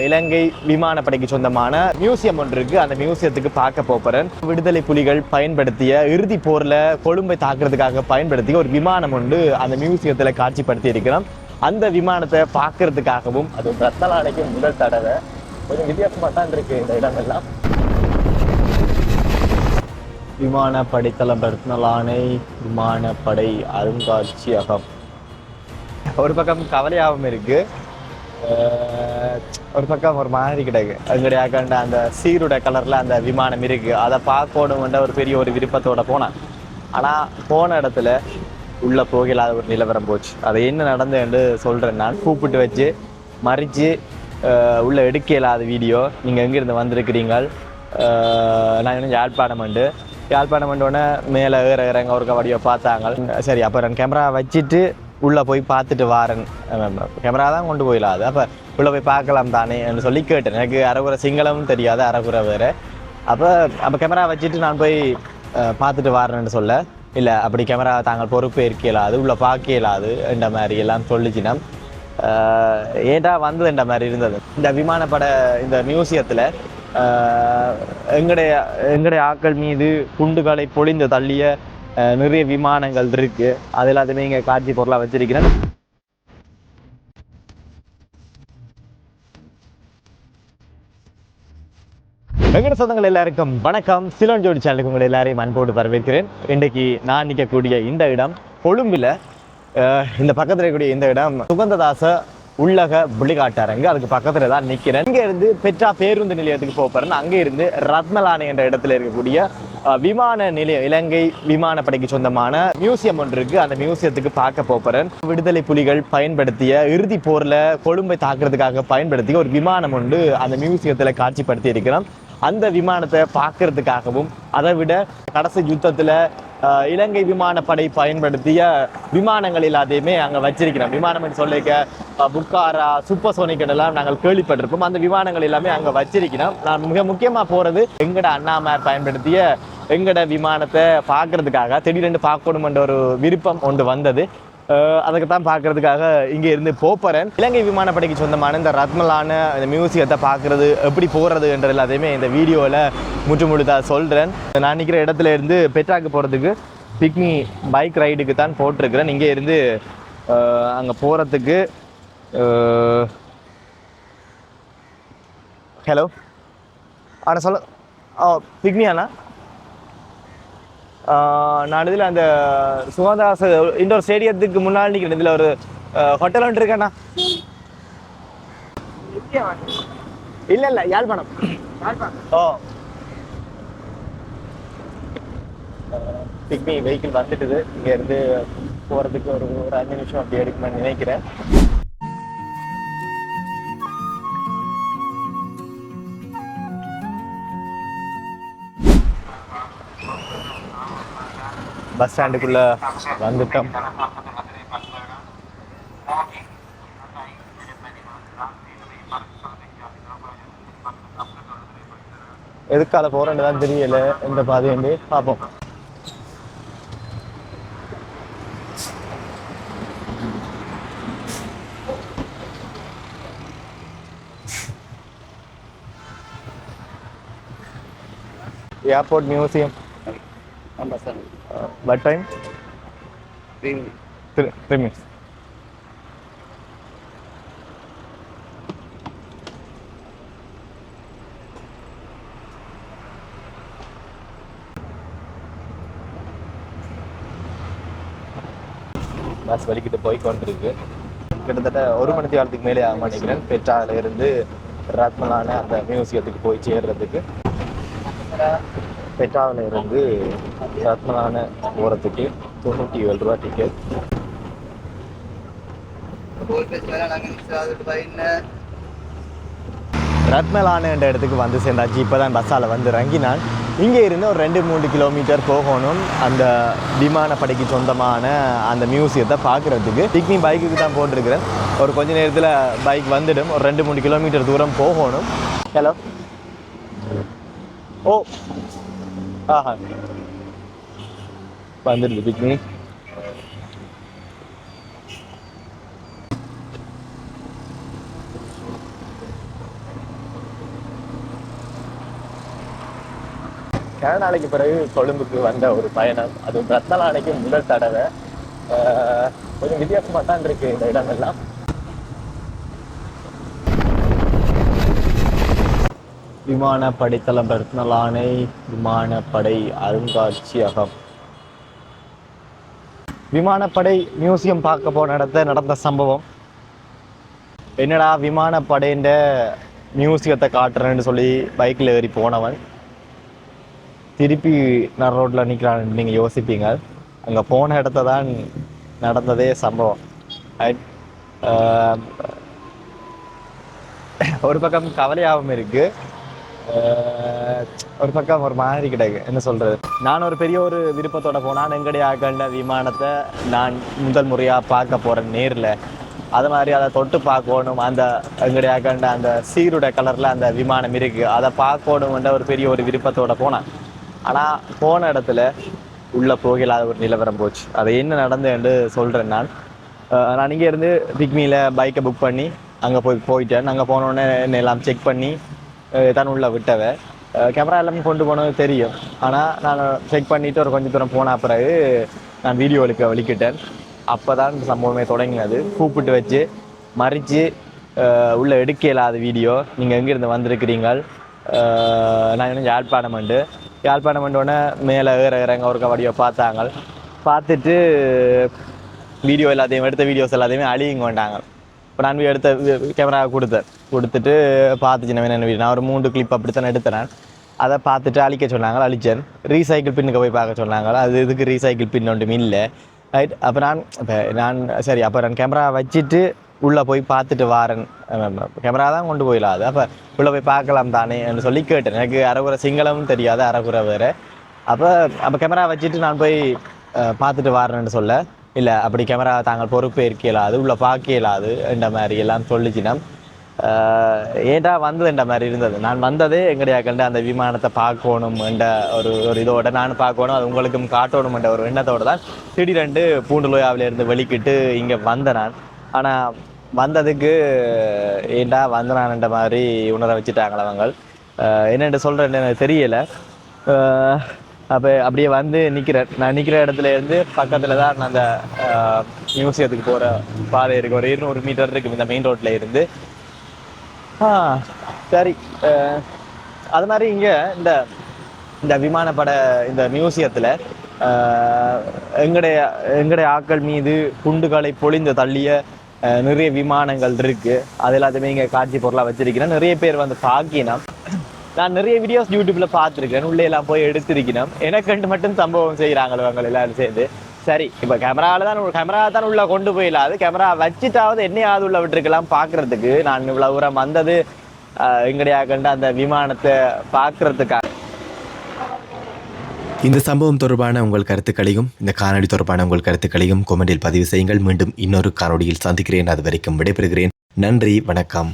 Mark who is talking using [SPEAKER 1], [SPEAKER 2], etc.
[SPEAKER 1] இலங்கை விமானப்படைக்கு சொந்தமான மியூசியம் ஒன்று இருக்கு. அந்த மியூசியத்துக்கு பார்க்க போறேன். விடுதலை புலிகள் பயன்படுத்திய இறுதி போர்ல கொழும்பை தாக்குறதுக்காக பயன்படுத்திய ஒரு விமானம் ஒன்று அந்த மியூசியத்துல காட்சிப்படுத்தி இருக்கிறோம். அந்த விமானத்தை பார்க்கறதுக்காகவும் அது ரத்தலாடைக்கு முதல் தடவை கொஞ்சம் வித்தியாசமா தான் இருக்கு இந்த இடமெல்லாம். விமானப்படை தளம் ரத்னலானை விமானப்படை அருங்காட்சியகம். ஒரு பக்கம் கவலையாகவும் இருக்கு, ஒரு பக்கம் ஒரு மாதிரி கிடக்கு. அங்கடைய அந்த சீருட கலர்ல அந்த விமானம் இருக்கு, அதை பார்க்கணும்ன்ற ஒரு பெரிய ஒரு விருப்பத்தோட போனேன். ஆனா போன இடத்துல உள்ள போகலாத ஒரு நிலவரம் போச்சு. அது என்ன நடந்ததுன்னு சொல்றேன். நான் கூப்பிட்டு வச்சு மறிச்சு உள்ள எடுக்க இல்லாத வீடியோ. நீங்க எங்கிருந்து வந்திருக்கிறீங்க? நான் இன்னும் யாழ்ப்பாணம் உடனே மேலே இறங்க ஒரு கபடியோ பார்த்தாங்க. சரி, அப்போ நான் கேமரா வச்சுட்டு உள்ளே போய் பார்த்துட்டு வாரேன். கேமரா தான் கொண்டு போயிடாது, அப்போ உள்ளே போய் பார்க்கலாம் தானே என்று சொல்லி கேட்டேன். எனக்கு அரைகுறை சிங்களமும் தெரியாது, அரைகுறை வேறு. அப்போ கேமரா வச்சுட்டு நான் போய் பார்த்துட்டு வாரேன்னு சொல்ல, இல்லை அப்படி கேமரா தாங்கள் பொறுப்பு இருக்க இயலாது, உள்ளே பார்க்க இயலாது என்ற மாதிரி எல்லாம் சொல்லிச்சுன்னா ஏன்டா வந்ததுன்ற மாதிரி இருந்தது. இந்த விமானப்பட இந்த மியூசியத்தில் எங்களுடைய ஆக்கள் மீது குண்டுகளை பொழிந்து தள்ளிய நிறைய விமானங்கள் இருக்கு. அது எல்லாத்தையுமே இங்கே காட்சி பொருளாக வச்சிருக்கிறேன். எங்கட சொந்தங்கள் எல்லாருக்கும் வணக்கம். சிலோன் ஜோடி சேனலுக்கு உங்களை எல்லாரையும் அன்போடு வரவேற்கிறேன். இன்றைக்கு நான் நிற்கக்கூடிய இந்த இடம் கொழும்பில். இந்த பக்கத்தில் இருக்கக்கூடிய இந்த இடம் சுகந்ததாச உள்ளக புலிகாட்டரங்கு. அதுக்கு பக்கத்துல தான் நிக்கிறேன். இங்க இருந்து பெட்ரா பேருந்து நிலையத்துக்கு போறேன். அங்க இருந்து ரத்மலானை என்ற இடத்துல இருக்கக்கூடிய விமான நிலையம், இலங்கை விமானப்படைக்கு சொந்தமான மியூசியம் ஒன்று இருக்கு. அந்த மியூசியத்துக்கு பார்க்க போறேன். விடுதலை புலிகள் பயன்படுத்திய இறுதி போர்ல கொழும்பை தாக்குறதுக்காக பயன்படுத்திய ஒரு விமானம் ஒன்று அந்த மியூசியத்துல காட்சிப்படுத்தி இருக்கிறோம். அந்த விமானத்தை பார்க்கறதுக்காகவும், அதை விட கடைசி யுத்தத்துல இலங்கை விமானப்படை பயன்படுத்திய விமானங்கள் எல்லாத்தையுமே அங்கே வச்சிருக்கிறோம். விமானம் சொல்லிக்க புக்காரா, சூப்பர்சோனிக் எல்லாம் நாங்கள் கேள்விப்பட்டிருப்போம். அந்த விமானங்கள் எல்லாமே அங்கே வச்சிருக்கிறோம். நான் மிக முக்கியமாக போகிறது எங்கட அண்ணாமார் பயன்படுத்திய எங்கட விமானத்தை பார்க்கறதுக்காக. திடீரென்று பார்க்கணுமென்ற ஒரு விருப்பம் ஒன்று வந்தது. அதுக்கு தான் பார்க்கறதுக்காக இங்கே இருந்து போறேன். இலங்கை விமானப்படைக்கு சொந்தமான இந்த ரத்மலான இந்த மியூசியத்தை பார்க்கறது எப்படி போகிறது என்ற எல்லாத்தையுமே இந்த வீடியோவில் முழுதாக சொல்கிறேன். நான் நிற்கிற இடத்துல இருந்து பெட்ராக்கு போகிறதுக்கு பிக்மி பைக் ரைடுக்கு தான் போட்டிருக்கிறேன். இங்கே இருந்து அங்கே போகிறதுக்கு ஹலோ ஆனால் சொல்ல பிக்மியாண்ணா, நான் இதில் அந்த சுகந்தாச இண்டோர் ஸ்டேடியத்துக்கு முன்னாடி நிற்கிறேன். இதில் ஒரு ஹோட்டல் ஒன்று இருக்கேண்ணா. இல்லை யாழ்ப்பாணம். ஓ, பிக்மி வெஹிக்கிள் வந்துட்டுது. இங்கேருந்து போகிறதுக்கு ஒரு 5 நிமிஷம் அப்படி எடுக்குமென்னு நினைக்கிறேன். பஸ் ஸ்டாண்டுக்குள்ள வந்துட்டோம். எதுக்கால போறேன்னு தான் தெரியல. இந்த பாதையண்டே பார்ப்போம். Airport museum. What time? 3 minutes. Bus வலிக்கிட்டு போய் கொண்டிருக்கு. கிட்டத்தட்ட 1 மணி நேரத்துக்கு மேலே ஆக மாட்டேங்கிறேன் பெட்ரால இருந்து ரத்மலான அந்த மியூசியத்துக்கு போய் சேர்றதுக்கு. பெட்ராவில் இருந்து ரத்மலான போகிறதுக்கு 97 ரூபா டிக்கெட். ரத்மலான என்ற இடத்துக்கு வந்து சேர்ந்தாச்சு. இப்போ தான் பஸ்ஸால் வந்து இறங்கினான். இங்கே இருந்து ஒரு 2-3 கிலோமீட்டர் போகணும் அந்த விமானப்படைக்கு சொந்தமான அந்த மியூசியத்தை பார்க்குறதுக்கு. பிக்னி பைக்குக்கு தான் போட்டிருக்கிறேன். ஒரு கொஞ்ச நேரத்தில் பைக் வந்துடும். ஒரு 2-3 கிலோமீட்டர் தூரம் போகணும். ஹலோ, ஓ ஆஹா, வந்துடுது பிக்னி. நாளைக்கு பிறகு கொழும்புக்கு வந்த ஒரு பயணம், அது ரத்னலானைக்கு முதல் தடவை. கொஞ்சம் வித்தியாசமாக தான் இருக்கு இந்த இடமெல்லாம். விமானப்படை தளம் ரத்னலானை விமானப்படை அருங்காட்சியகம். விமானப்படை மியூசியம் பார்க்க போன இடத்த நடந்த சம்பவம். என்னடா விமானப்படைன்ற மியூசியத்தை காட்டுறேன்னு சொல்லி பைக்கில் ஏறி போனவன் திருப்பி நான் ரோட்டில் நிற்கிறான்னு நீங்கள் யோசிப்பீங்க. அங்கே போன இடத்த தான் நடந்ததே சம்பவம். ஒரு பக்கம் கவலையாகவும் இருக்குது, ஒரு பக்கம் ஒரு மாதிரி கிடையாது. என்ன சொல்கிறது, நான் ஒரு பெரிய ஒரு விருப்பத்தோட போனால் எங்கடைய கண்ட விமானத்தை நான் முதல் முறையாக பார்க்க போகிறேன் நேரில். அது மாதிரி அதை தொட்டு பார்க்கணும். அந்த எங்கடைய கண்ட அந்த சீருடை கலரில் அந்த விமானம் இருக்குது, அதை பார்க்கணுன்ற ஒரு பெரிய ஒரு விருப்பத்தோட போனேன். ஆனால் போன இடத்துல உள்ளே போகலாத ஒரு நிலவரம் போச்சு. அது என்ன நடந்ததுன்னு சொல்கிறேன். நான் இங்கே இருந்து பிக்மியில் பைக்கை புக் பண்ணி அங்கே போயிட்டேன். அங்கே போனோடனே என்னை எல்லாம் செக் பண்ணி தான் உள்ளே விட்டவை. கேமரா எல்லாமே கொண்டு போனது தெரியும். ஆனால் நான் செக் பண்ணிவிட்டு ஒரு கொஞ்சம் தூரம் போன பிறகு நான் வீடியோ வலிக்கிட்டேன். அப்போ தான் இந்த சம்பவமே தொடங்கினது. கூப்பிட்டு வச்சு மறித்து உள்ளே எடுக்க இல்லாத வீடியோ. நீங்கள் எங்கேருந்து வந்திருக்கிறீங்க, நான் இன்னும் யாழ்ப்பாணம் உடனே மேலே இறங்க ஒரு வடிவோ பார்த்தாங்க. பார்த்துட்டு வீடியோ எல்லாத்தையும் எடுத்த வீடியோஸ் எல்லாத்தையுமே அழியுங்க வேண்டாங்க. இப்போ நான் எடுத்த கேமராவை கொடுத்துட்டு பார்த்துச்சு நான் ஒரு 3 கிளிப் அப்படித்தான் எடுத்தேன். அதை பார்த்துட்டு அழிக்க சொன்னாங்க, அழிச்சேன். ரீசைக்கிள் பின்னுக்கு போய் பார்க்க சொன்னாங்க. அது இதுக்கு ரீசைக்கிள் பின் ஒன்றும் இல்லை. ரைட். அப்போ நான் சரி, அப்போ நான் கேமரா வச்சுட்டு உள்ளே போய் பார்த்துட்டு வாரேன். கேமரா தான் கொண்டு போயிடாது, அப்போ உள்ளே போய் பார்க்கலாம் தானே என்று சொல்லி கேட்டேன். எனக்கு அரைகுறை சிங்களமும் தெரியாது, அரைகுறை வேறு. அப்போ கேமரா வச்சுட்டு நான் போய் பார்த்துட்டு வாரேன்னு சொல்ல, இல்லை அப்படி கேமரா தாங்கள் பொறுப்பே இருக்கலாது, உள்ளே பார்க்க இயலாது என்ற மாதிரி எல்லாம் சொல்லிச்சுனா. ஏன்டா வந்ததுன்ற மாதிரி இருந்தது. நான் வந்ததே எங்கடையா கண்டு அந்த விமானத்தை பார்க்கணும் என்ற ஒரு இதோட நான் பார்க்கணும், அது உங்களுக்கும் காட்டணும் என்ற ஒரு எண்ணத்தோடு தான் திடீரென்று பூண்டுலோயாவிலேருந்து வெளிக்கிட்டு இங்கே வந்தேன் நான். ஆனால் வந்ததுக்கு ஏன்டா வந்தனான்ன்ற மாதிரி உணர வச்சுட்டாங்களே அவங்க. என்னென்று சொல்கிறேன்னு எனக்கு தெரியலை. அப்போ அப்படியே வந்து நான் நிற்கிற இடத்துல இருந்து பக்கத்தில் தான் அந்த மியூசியத்துக்கு போகிற பாதை இருக்குது. ஒரு 200 மீட்டர் இருக்குது இந்த மெயின் ரோட்டில் இருந்து. சரி, அது மாதிரி இங்கே இந்த விமானப்பட இந்த மியூசியத்தில் எங்களுடைய ஆட்கள் மீது குண்டுகளை பொழிந்து தள்ளிய நிறைய விமானங்கள் இருக்குது. அது எல்லாத்தையுமே இங்கே காட்சி பொருளாக வச்சிருக்கிறேன். நிறைய பேர் வந்து பார்க்கினோம். நான் நிறைய வீடியோஸ் யூடியூப்பில் பார்த்துருக்கேன், உள்ளே எல்லாம் போய் எடுத்திருக்கணும். எனக்குன்ட்டு மட்டும் சம்பவம் செய்கிறாங்களோ அவங்க எல்லாரும் சேர்ந்து. சரி, இப்போ கேமரா தான் உள்ளே கொண்டு போயிடலாது, கேமரா வச்சுட்டாவது என்னையாவது உள்ள விட்டுருக்கலாம் பார்க்குறதுக்கு. நான் இவ்வளோ தூரம் வந்தது எங்கடையா கண்டு அந்த விமானத்தை பார்க்குறதுக்காக.
[SPEAKER 2] இந்த சம்பவம் தொடர்பான உங்கள் கருத்துக்களையும் இந்த காணொலி தொடர்பான உங்கள் கருத்துக்களையும் கொமெண்டில் பதிவு செய்யுங்கள். மீண்டும் இன்னொரு காணொலியில் சந்திக்கிறேன். அது வரைக்கும் விடைபெறுகிறேன். நன்றி, வணக்கம்.